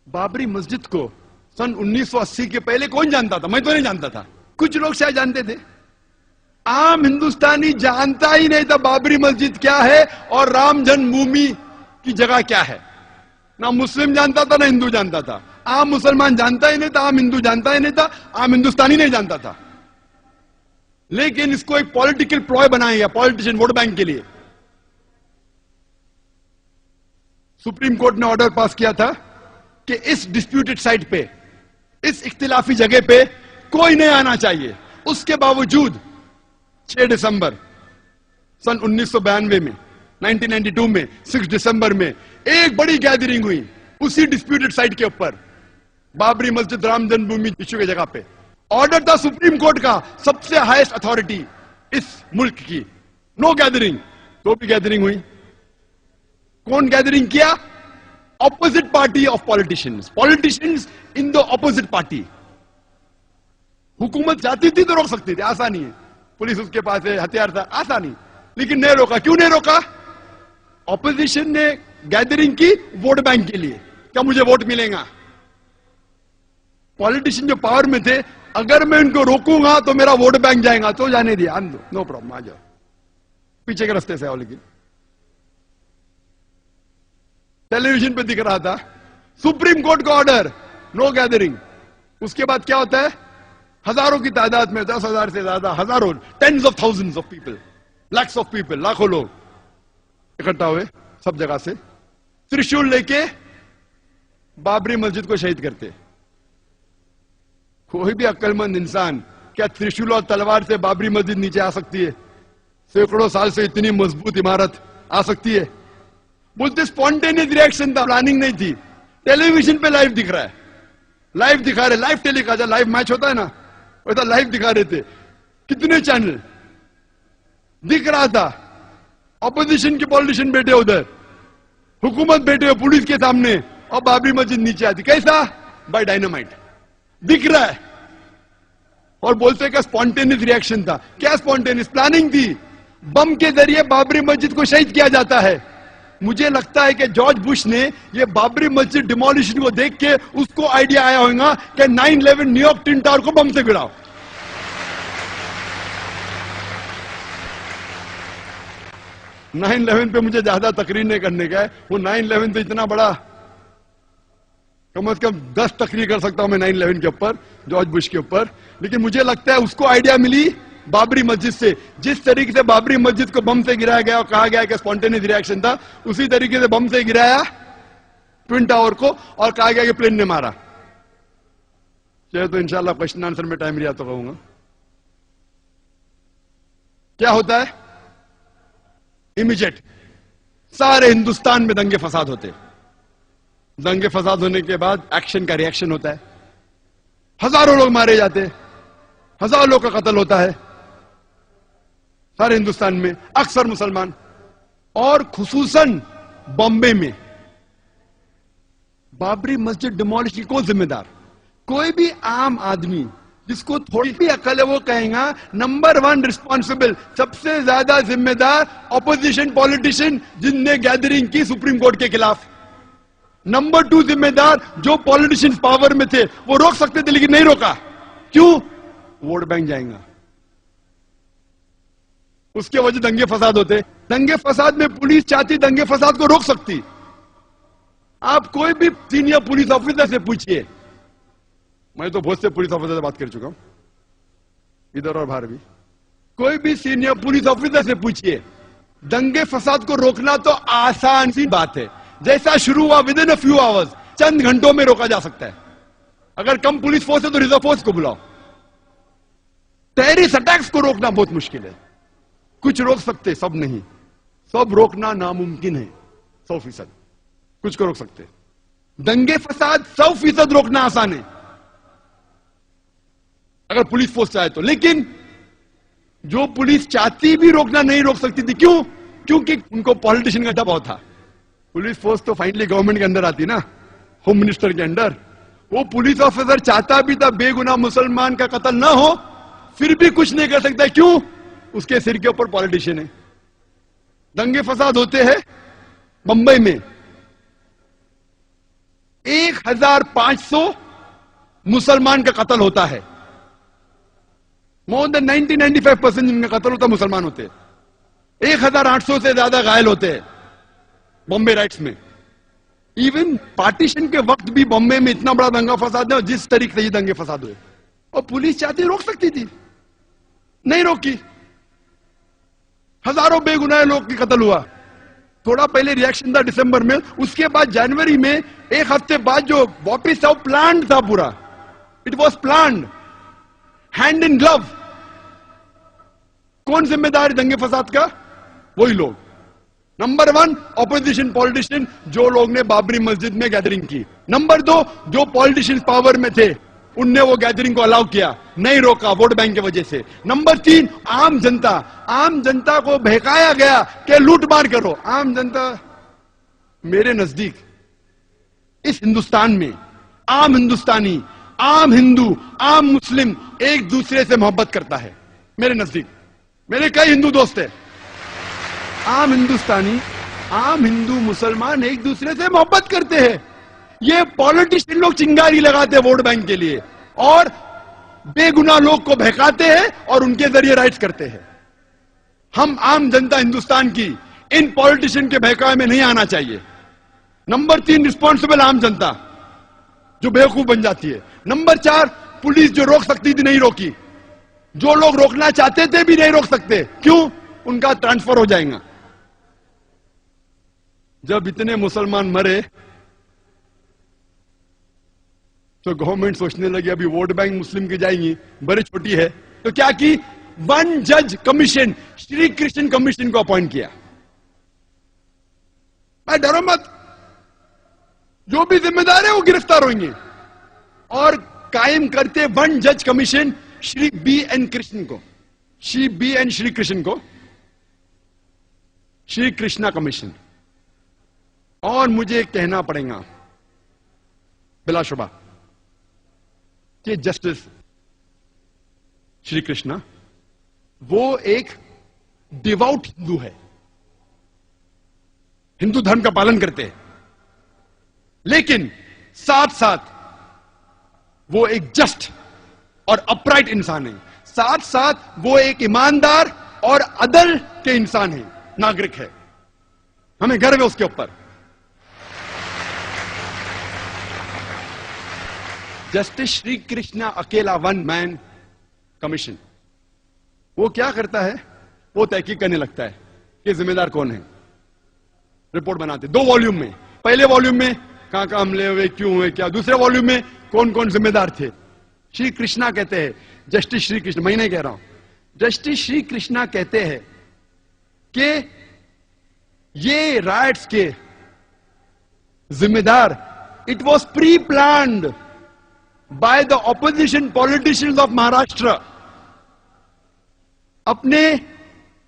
बाबरी मस्जिद को सन 1980 के पहले कौन जानता था? मैं तो नहीं जानता था, कुछ लोग शायद जानते थे। आम हिंदुस्तानी जानता ही नहीं था बाबरी मस्जिद क्या है और राम जन्मभूमि की जगह क्या है। ना मुस्लिम जानता था ना हिंदू जानता था। आम मुसलमान जानता ही नहीं था, आम हिंदू जानता ही नहीं था, आम हिंदुस्तानी नहीं जानता था। लेकिन इसको एक पॉलिटिकल प्लॉय बनाया गया, पॉलिटिशियन वोट बैंक के लिए। सुप्रीम कोर्ट ने ऑर्डर पास किया था कि इस डिस्प्यूटेड साइट पे, इस इख्तिलाफी जगह पे कोई नहीं आना चाहिए। उसके बावजूद 6 दिसंबर सन 1992 में, 1992 में 6 दिसंबर में एक बड़ी गैदरिंग हुई उसी डिस्प्यूटेड साइट के ऊपर, बाबरी मस्जिद राम जन्मभूमि इश्यू की जगह पे। ऑर्डर था सुप्रीम कोर्ट का, सबसे हाईएस्ट अथॉरिटी इस मुल्क की, नो गैदरिंग। तो भी गैदरिंग हुई। कौन गैदरिंग किया? Opposite party of politicians, politicians in the opposite party. हुकूमत चाहती थी तो रोक सकती थी, आसानी है, पुलिस उसके पास है, हथियार था, आसानी, लेकिन नहीं रोका। क्यों नहीं रोका? ऑपोजिशन ने गैदरिंग की वोट बैंक के लिए, क्या मुझे वोट मिलेगा। पॉलिटिशियन जो पावर में थे, अगर मैं इनको रोकूंगा तो मेरा वोट बैंक जाएगा, तो जाने दिया, आन दो, नो प्रॉब्लम, आ जाओ, पीछे के रास्ते से आओ। लेकिन टेलीविजन पे दिख रहा था सुप्रीम कोर्ट का ऑर्डर, नो गैदरिंग। उसके बाद क्या होता है? हजारों की तादाद में, 10,000 से ज्यादा, हजारों, tens of thousands of people, lakhs of people, लाखों लोग इकट्ठा हुए सब जगह से, त्रिशूल लेके बाबरी मस्जिद को शहीद करते। कोई भी अक्लमंद इंसान क्या त्रिशूल और तलवार से बाबरी मस्जिद नीचे आ सकती है? सैकड़ों साल से इतनी मजबूत इमारत आ सकती है? बोलते स्पॉन्टेनियस रिएक्शन था, प्लानिंग नहीं थी। टेलीविजन पे लाइव दिख रहा है, लाइव दिखा रहे, लाइव टेलीकास्ट, लाइव मैच होता है ना, वैसा लाइव दिखा रहे थे, कितने चैनल दिख रहा था। ऑपोजिशन के पॉलिटिशियन बैठे उधर, हुकूमत बैठे हुए पुलिस के सामने, और बाबरी मस्जिद नीचे आती। कैसा? बाय डायनामाइट, दिख रहा है। और बोलते का स्पॉन्टेनियस रिएक्शन था। क्या स्पॉन्टेनियस? प्लानिंग थी। बम के जरिए बाबरी मस्जिद को शहीद किया जाता है। मुझे लगता है कि जॉर्ज बुश ने ये बाबरी मस्जिद डिमोलिशन को देख के उसको आइडिया आया होगा कि 9/11 न्यूयॉर्क ट्विन टावर को बम से गिराओ। — 9/11 पे मुझे ज्यादा तकरीर नहीं करने का है, वो 9/11 तो इतना बड़ा, कम से कम 10 तकरीर कर सकता हूं मैं 9/11 के ऊपर, जॉर्ज बुश के ऊपर। लेकिन मुझे लगता है उसको आइडिया मिली बाबरी मस्जिद से। जिस तरीके से बाबरी मस्जिद को बम से गिराया गया और कहा गया कि स्पॉन्टेनियस रिएक्शन था, उसी तरीके से बम से गिराया ट्विन टावर को और कहा गया कि प्लेन ने मारा। चाहे तो इंशाल्लाह क्वेश्चन आंसर में टाइम लिया तो कहूंगा। क्या होता है? इमीडिएट सारे हिंदुस्तान में दंगे फसाद होते। दंगे फसाद होने के बाद एक्शन का रिएक्शन होता है, हजारों लोग मारे जाते, हजारों लोग का कत्ल होता है सारे हिंदुस्तान में, अक्सर मुसलमान। और खुसूसन बॉम्बे में बाबरी मस्जिद डिमोलिश की कौन जिम्मेदार? कोई भी आम आदमी जिसको थोड़ी भी अकल है वो कहेगा नंबर 1 रिस्पॉन्सिबल, सबसे ज्यादा जिम्मेदार ऑपोजिशन पॉलिटिशियन जिनने गैदरिंग की सुप्रीम कोर्ट के खिलाफ। नंबर 2 जिम्मेदार जो पॉलिटिशियंस पावर में थे, वो रोक सकते थे लेकिन नहीं रोका। क्यों? वोट बैंक जाएगा, उसके वजह दंगे फसाद होते। दंगे फसाद में पुलिस चाहती दंगे फसाद को रोक सकती। आप कोई भी सीनियर पुलिस ऑफिसर से पूछिए, मैं तो बहुत से पुलिस ऑफिसर से बात कर चुका हूं इधर और बाहर भी, कोई भी सीनियर पुलिस ऑफिसर से पूछिए, दंगे फसाद को रोकना तो आसान सी बात है। जैसा शुरू हुआ within a few hours, चंद घंटों में रोका जा सकता है। अगर कम पुलिस फोर्स है तो रिजर्व फोर्स को बुलाओ। टेररिस्ट अटैक्स को रोकना बहुत मुश्किल है। कुछ रोक सकते, सब नहीं। सब रोकना नामुमकिन है 100%। कुछ को रोक सकते। दंगे फसाद 100% रोकना आसान है अगर पुलिस फोर्स चाहे तो। लेकिन जो पुलिस चाहती भी रोकना नहीं रोक सकती थी। क्यों? क्योंकि उनको पॉलिटिशियन का दबाव था। पुलिस फोर्स तो फाइनली गवर्नमेंट के अंदर आती ना, होम मिनिस्टर के अंडर। वो पुलिस ऑफिसर चाहता भी था बेगुनाह मुसलमान का कत्ल ना हो, फिर भी कुछ नहीं कर सकता। क्यों? उसके सिर के ऊपर पॉलिटिशियन है। दंगे फसाद होते हैं बंबई में, एक 1500 मुसलमान का कत्ल होता है। मोर देन 90-95% जिनका कत्ल होता है मुसलमान होते हैं। 1800 से ज्यादा घायल होते हैं बॉम्बे राइट्स में। इवन पार्टीशन के वक्त भी बॉम्बे में इतना बड़ा दंगा फसाद है, जिस तरीके से ये दंगे फसाद हुए, और पुलिस चाहती रोक सकती थी, नहीं रोकी। हजारों बेगुनाह लोग की कत्ल हुआ। थोड़ा पहले रिएक्शन था दिसंबर में, उसके बाद जनवरी में, एक हफ्ते बाद जो वापिस आओ प्लान था पूरा, it was plan, hand in glove. कौन जिम्मेदार है दंगे फसाद का? वही लोग। नंबर 1 ऑपोजिशन पॉलिटिशियन, जो लोग ने बाबरी मस्जिद में गैदरिंग की। नंबर 2 जो पॉलिटिशियंस पावर में थे, उनने वो गैदरिंग को अलाउ किया, नहीं रोका वोट बैंक की वजह से। नंबर 3 आम जनता, आम जनता को बहकाया गया कि लूट मार करो। आम जनता, मेरे नजदीक इस हिंदुस्तान में आम हिंदुस्तानी, आम हिंदू, आम मुस्लिम एक दूसरे से मोहब्बत करता है। मेरे नजदीक मेरे कई हिंदू दोस्त हैं। आम हिंदुस्तानी, आम हिंदू मुसलमान एक दूसरे से मोहब्बत करते हैं। ये पॉलिटिशियन लोग चिंगारी लगाते हैं वोट बैंक के लिए, और बेगुनाह लोग को बहकाते हैं और उनके जरिए राइट्स करते हैं। हम आम जनता हिंदुस्तान की इन पॉलिटिशियन के बहकावे में नहीं आना चाहिए। नंबर 3 रिस्पॉन्सिबल आम जनता, जो बेवकूफ बन जाती है। नंबर 4 पुलिस, जो रोक सकती थी नहीं रोकी। जो लोग रोकना चाहते थे भी नहीं रोक सकते। क्यों? उनका ट्रांसफर हो जाएगा। जब इतने मुसलमान मरे तो गवर्नमेंट सोचने लगी अभी वोट बैंक मुस्लिम की जाएंगी, बड़ी छोटी है, तो क्या की 1 जज कमीशन, श्री कृष्ण कमीशन को अपॉइंट किया। मैं डरो मत, जो भी जिम्मेदार है वो गिरफ्तार होंगे। और कायम करते 1 जज कमीशन श्री B.N. कृष्ण को, श्री B.N. श्री कृष्ण को श्री कृष्णा कमीशन। और मुझे कहना पड़ेगा बिलाशुबा कि जस्टिस श्री कृष्णा वो एक डिवाउट हिंदू है, हिंदू धर्म का पालन करते हैं, लेकिन साथ साथ वो एक जस्ट और अपराइट इंसान है। साथ साथ वो एक ईमानदार और अदल के इंसान है, नागरिक है। हमें गर्व है उसके ऊपर। जस्टिस श्री कृष्णा अकेला 1 मैन कमीशन, वो क्या करता है? वो तहकीक करने लगता है कि जिम्मेदार कौन है। रिपोर्ट बनाते 2 वॉल्यूम में। पहले वॉल्यूम में कहां हमले हुए, क्यों हुए, क्या। दूसरे वॉल्यूम में कौन कौन जिम्मेदार थे। श्री कृष्णा कहते हैं, जस्टिस श्री कृष्ण, मैं नहीं कह रहा हूं, जस्टिस श्री कृष्णा कहते हैं कि ये राइट्स के जिम्मेदार, it was pre planned by the opposition politicians of Maharashtra. अपने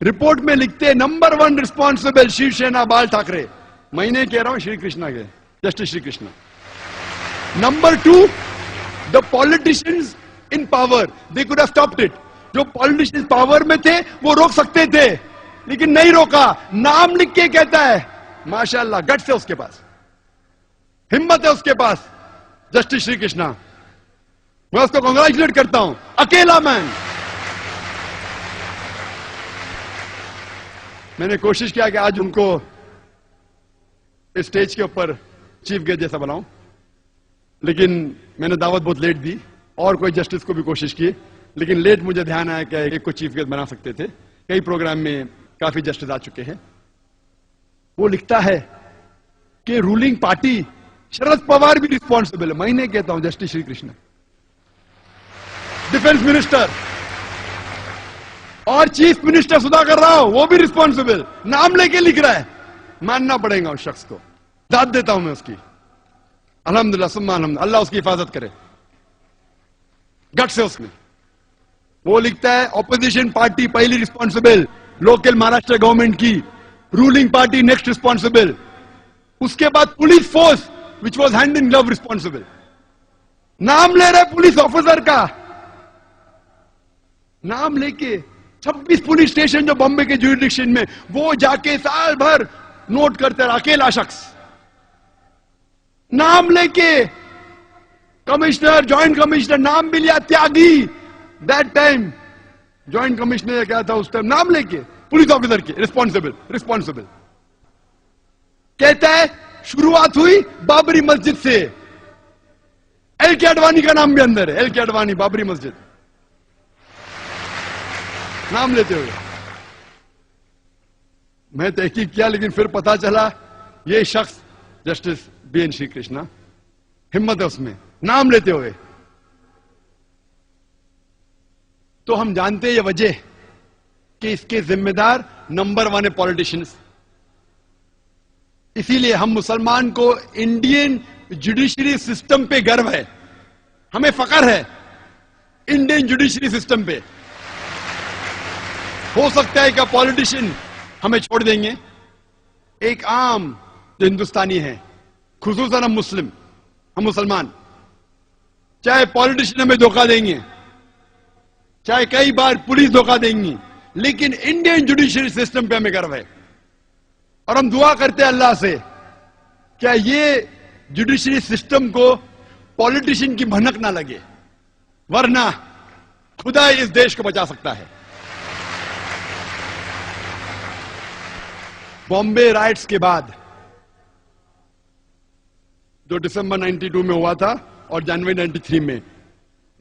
रिपोर्ट में लिखते नंबर 1 रिस्पॉन्सिबल शिवसेना बाल ठाकरे। मैं नहीं कह रहा हूं, श्री कृष्णा के, justice Shri Krishna. Number 2 the politicians in power, they could have stopped it. जो पॉलिटिशियंस पावर में थे वो रोक सकते थे, लेकिन नहीं रोका। नाम लिख के कहता है, माशाअल्लाह, गट्स है उसके पास, हिम्मत है उसके पास, जस्टिस श्री कृष्णा। मैं उसको कांग्रेचुलेट करता हूं, अकेला मैन। मैंने कोशिश किया कि आज उनको स्टेज के ऊपर चीफ गेस्ट जैसा बनाऊं, लेकिन मैंने दावत बहुत लेट दी, और कोई जस्टिस को भी कोशिश की, लेकिन लेट मुझे ध्यान आया कि एक को चीफ गेस्ट बना सकते थे। कई प्रोग्राम में काफी जस्टिस आ चुके हैं। वो लिखता है कि रूलिंग पार्टी, शरद पवार भी रिस्पॉन्सिबल है। मैं नहीं कहता हूं, justice Shri Krishna, defence minister और चीफ मिनिस्टर सुधाकर राव, वो भी रिस्पॉन्सिबल, नाम लेके लिख रहा है। मानना पड़ेगा उस शख्स को, दाद देता हूं मैं उसकी। अल्हम्दुलिल्लाह सुम्मा अल्हम्दुलिल्लाह, अल्लाह उसकी हिफाजत करे, गट से उसमें। वो लिखता है ऑपोजिशन पार्टी पहली रिस्पॉन्सिबल, लोकल महाराष्ट्र गवर्नमेंट की, रूलिंग पार्टी नेक्स्ट रिस्पॉन्सिबल, उसके बाद police force which was hand in glove responsible. नाम ले रहे पुलिस ऑफिसर का, नाम लेके 26 पुलिस स्टेशन जो बॉम्बे के ज्यूरिडिक्शन में, वो जाके साल भर नोट करते रहा, अकेला शख्स नाम लेके कमिश्नर, ज्वाइंट कमिश्नर, नाम भी लिया, त्यागी। दैट टाइम ज्वाइंट कमिश्नर क्या था उस टाइम, नाम लेके, पुलिस ऑफिसर के, रिस्पॉन्सिबल कहता है शुरुआत हुई बाबरी मस्जिद से। एल के अडवाणी का नाम भी अंदर है, एल के अडवाणी, बाबरी मस्जिद नाम लेते हुए। मैं तहकीक किया, लेकिन फिर पता चला ये शख्स जस्टिस बीएन श्री कृष्णा, हिम्मत है उसमें नाम लेते हुए। तो हम जानते हैं ये वजह कि इसके जिम्मेदार नंबर 1 है पॉलिटिशियंस। इसीलिए हम मुसलमान को इंडियन जुडिशरी सिस्टम पे गर्व है, हमें फख्र है इंडियन जुडिशरी सिस्टम पे। हो सकता है कि पॉलिटिशियन हमें छोड़ देंगे, एक आम जो हिंदुस्तानी है, खुसूसन हम मुसलमान, चाहे पॉलिटिशियन हमें धोखा देंगे, चाहे कई बार पुलिस धोखा देंगी, लेकिन इंडियन जुडिशरी सिस्टम पे हमें गर्व है। और हम दुआ करते हैं अल्लाह से, क्या ये जुडिशरी सिस्टम को पॉलिटिशियन की भनक ना लगे, वरना खुदा इस देश को बचा सकता है। बॉम्बे राइट्स के बाद जो दिसंबर 92 में हुआ था और जनवरी 93 में,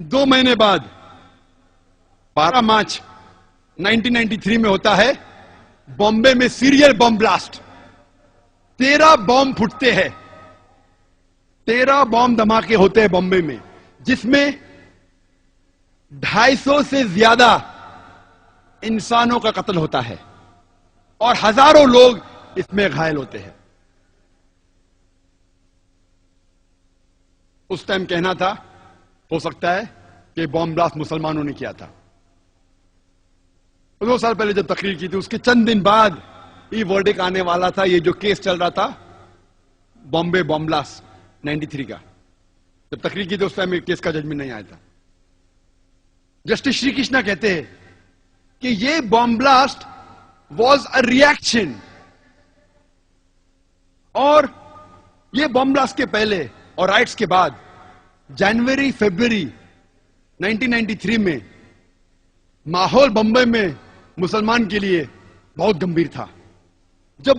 2 महीने बाद 12 मार्च 1993 में होता है बॉम्बे में सीरियल बॉम्ब ब्लास्ट। 13 बॉम्ब फूटते हैं, 13 बॉम्ब धमाके होते हैं बॉम्बे में, जिसमें 250 से ज्यादा इंसानों का कत्ल होता है और हजारों लोग इसमें घायल होते हैं। उस टाइम कहना था, हो सकता है कि बॉम्ब ब्लास्ट मुसलमानों ने किया था। 2 साल पहले जब तकरीर की थी, उसके चंद दिन बाद ये वर्डिक आने वाला था। ये जो केस चल रहा था बॉम्बे बॉम्ब ब्लास्ट 93 का, जब तकरीर की थी उस टाइम केस का जजमेंट नहीं आया था। जस्टिस श्री कृष्णा कहते हैं कि ये bomb blast was a reaction, और ये बॉम्ब ब्लास्ट के पहले और राइट्स के बाद जनवरी फरवरी 1993 में माहौल बंबई में मुसलमान के लिए बहुत गंभीर था। जब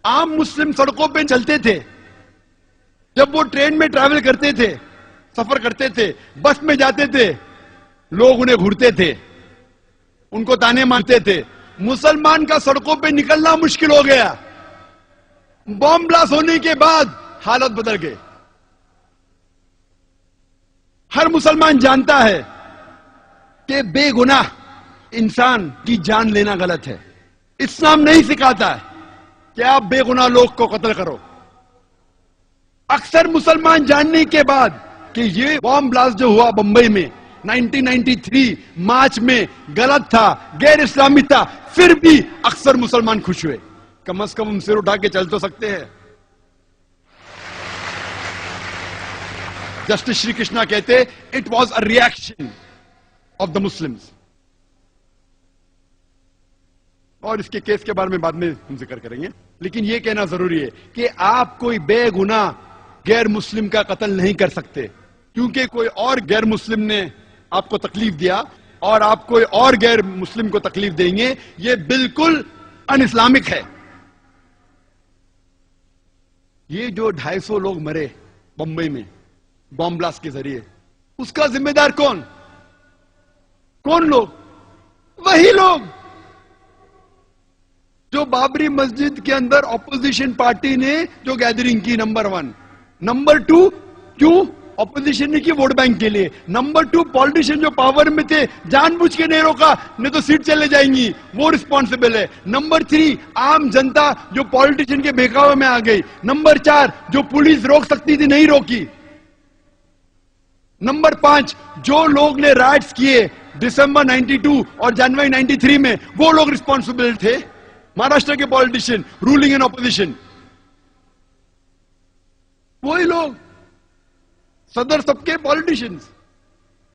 आम मुस्लिम सड़कों पे चलते थे, जब वो ट्रेन में ट्रैवल करते थे, सफर करते थे, बस में जाते थे, लोग उन्हें घूरते थे, उनको ताने मारते थे। मुसलमान का सड़कों पे निकलना मुश्किल हो गया। बॉम्ब ब्लास्ट होने के बाद हालत बदल गई। हर मुसलमान जानता है कि बेगुनाह इंसान की जान लेना गलत है। इस्लाम नहीं सिखाता है कि आप बेगुनाह लोग को कत्ल करो। अक्सर मुसलमान जानने के बाद कि ये बॉम्ब ब्लास्ट जो हुआ बंबई में 1993 मार्च में गलत था, गैर इस्लामी था, फिर भी अक्सर मुसलमान खुश हुए। कम से कम हम सिर उठा के चल तो सकते हैं। जस्टिस श्री कृष्णा कहते it was a reaction of the Muslims. और इसके केस के बारे में बाद में हम जिक्र करेंगे, लेकिन यह कहना जरूरी है कि आप कोई बेगुनाह गैर मुस्लिम का कत्ल नहीं कर सकते, क्योंकि कोई और गैर मुस्लिम ने आपको तकलीफ दिया और आप कोई और गैर मुस्लिम को तकलीफ देंगे, यह बिल्कुल अन इस्लामिक है। ये जो 250 लोग मरे बंबई में बॉम्ब ब्लास्ट के जरिए, उसका जिम्मेदार कौन लोग? वही लोग जो बाबरी मस्जिद के अंदर ऑपोजिशन पार्टी ने जो गैदरिंग की, नंबर 1। नंबर 2, क्यों ऑपोजिशन ने की? वोट बैंक के लिए। नंबर 2, पॉलिटिशियन जो पावर में थे जानबूझ के नहीं रोका, नहीं तो सीट चले जाएंगी, वो रिस्पॉन्सिबल है। नंबर 3, आम जनता जो पॉलिटिशियन के बहकावे में आ गई। नंबर 4, जो पुलिस रोक सकती थी नहीं रोकी। नंबर 5, जो लोग ने राइट्स किए दिसंबर 92 और जनवरी 93 में, वो लोग रिस्पॉन्सिबल थे। महाराष्ट्र के पॉलिटिशियन, रूलिंग एंड ऑपोजिशन, वही लोग, सदर सबके पॉलिटिशियंस।